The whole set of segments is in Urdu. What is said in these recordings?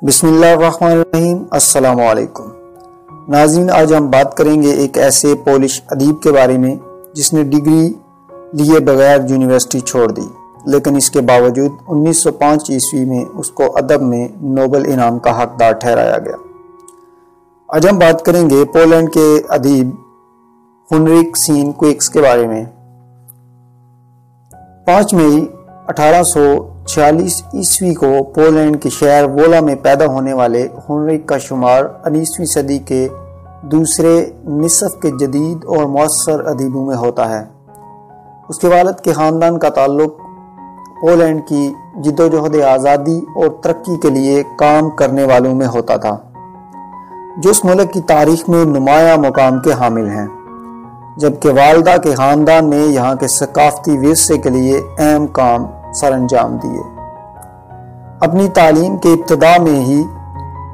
بسم اللہ الرحمن الرحیم۔ السلام علیکم ناظرین، آج ہم بات کریں گے ایک ایسے پولش ادیب کے بارے میں جس نے ڈگری لیے بغیر یونیورسٹی چھوڑ دی، لیکن اس کے باوجود 1905 عیسوی میں اس کو ادب میں نوبل انعام کا حقدار ٹھہرایا گیا۔ آج ہم بات کریں گے پولینڈ کے ادیب ہنریک سینکویکس کے بارے میں۔ 5 مئی 1846 عیسوی کو پولینڈ کے شہر وولا میں پیدا ہونے والے ہنریک کا شمار 19ویں صدی کے دوسرے نصف کے جدید اور معاصر ادیبوں میں ہوتا ہے۔ اس کے والد کے خاندان کا تعلق پولینڈ کی جدوجہد آزادی اور ترقی کے لیے کام کرنے والوں میں ہوتا تھا، جو اس ملک کی تاریخ میں نمایاں مقام کے حامل ہیں، جبکہ والدہ کے خاندان نے یہاں کے ثقافتی ورثے کے لیے اہم کام سر انجام دیے۔ اپنی تعلیم کے ابتدا میں ہی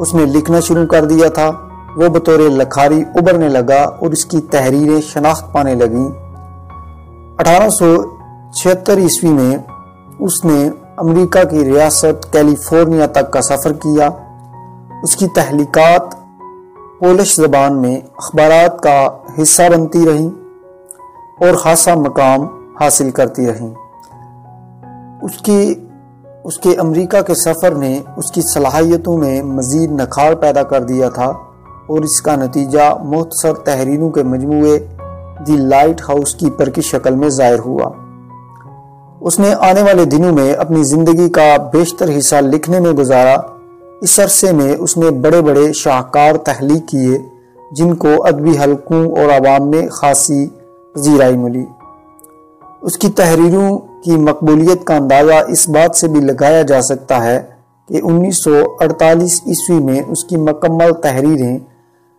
اس نے لکھنا شروع کر دیا تھا۔ وہ بطور لکھاری ابھرنے لگا اور اس کی تحریریں شناخت پانے لگیں۔ 1876 عیسوی میں اس نے امریکہ کی ریاست کیلیفورنیا تک کا سفر کیا۔ اس کی تحلیقات پولش زبان میں اخبارات کا حصہ بنتی رہیں اور خاصا مقام حاصل کرتی رہیں۔ اس کے امریکہ کے سفر نے اس کی صلاحیتوں میں مزید نکھار پیدا کر دیا تھا اور اس کا نتیجہ مختصر تحریروں کے مجموعے دی لائٹ ہاؤس کیپر کی شکل میں ظاہر ہوا۔ اس نے آنے والے دنوں میں اپنی زندگی کا بیشتر حصہ لکھنے میں گزارا۔ اس عرصے میں اس نے بڑے بڑے شاہکار تخلیق کیے جن کو ادبی حلقوں اور عوام میں خاصی پذیرائی ملی۔ اس کی تحریروں کی مقبولیت کا اندازہ اس بات سے بھی لگایا جا سکتا ہے کہ 1948 عیسوی میں اس کی مکمل تحریریں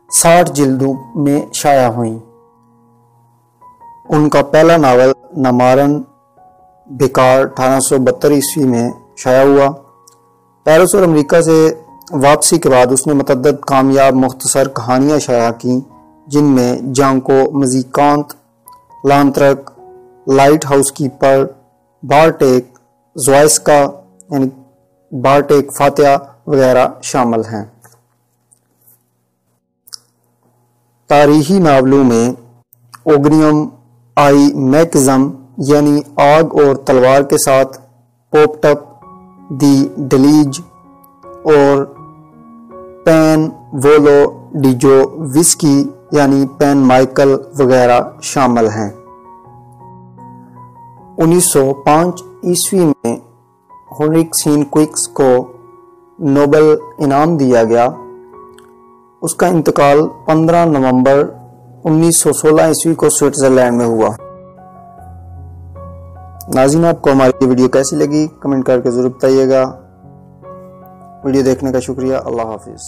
60 جلدوں میں شائع ہوئیں۔ ان کا پہلا ناول نامارن بیکار 1872 عیسوی میں شائع ہوا۔ پیرس اور امریکہ سے واپسی کے بعد اس نے متعدد کامیاب مختصر کہانیاں شائع کیں، جن میں جانکو مزیکانت، لانترک، لائٹ ہاؤس کیپر، بارٹیک زوائسکا یعنی بارٹیک فاتحہ وغیرہ شامل ہیں۔ تاریخی ناولوں میں اوگریم آئی میکزم یعنی آگ اور تلوار کے ساتھ، پوپٹپ دی ڈلیج اور پین وولو ڈیجو وسکی یعنی پین مائیکل وغیرہ شامل ہیں۔ 1905 عیسوی میں ہنریک سینکویکس کو نوبل انعام دیا گیا۔ اس کا انتقال 15 نومبر 1916 عیسوی کو سوئٹزرلینڈ میں ہوا۔ ناظرین، آپ کو ہماری ویڈیو کیسی لگی کمنٹ کر کے ضرور بتائیے گا۔ ویڈیو دیکھنے کا شکریہ۔ اللہ حافظ۔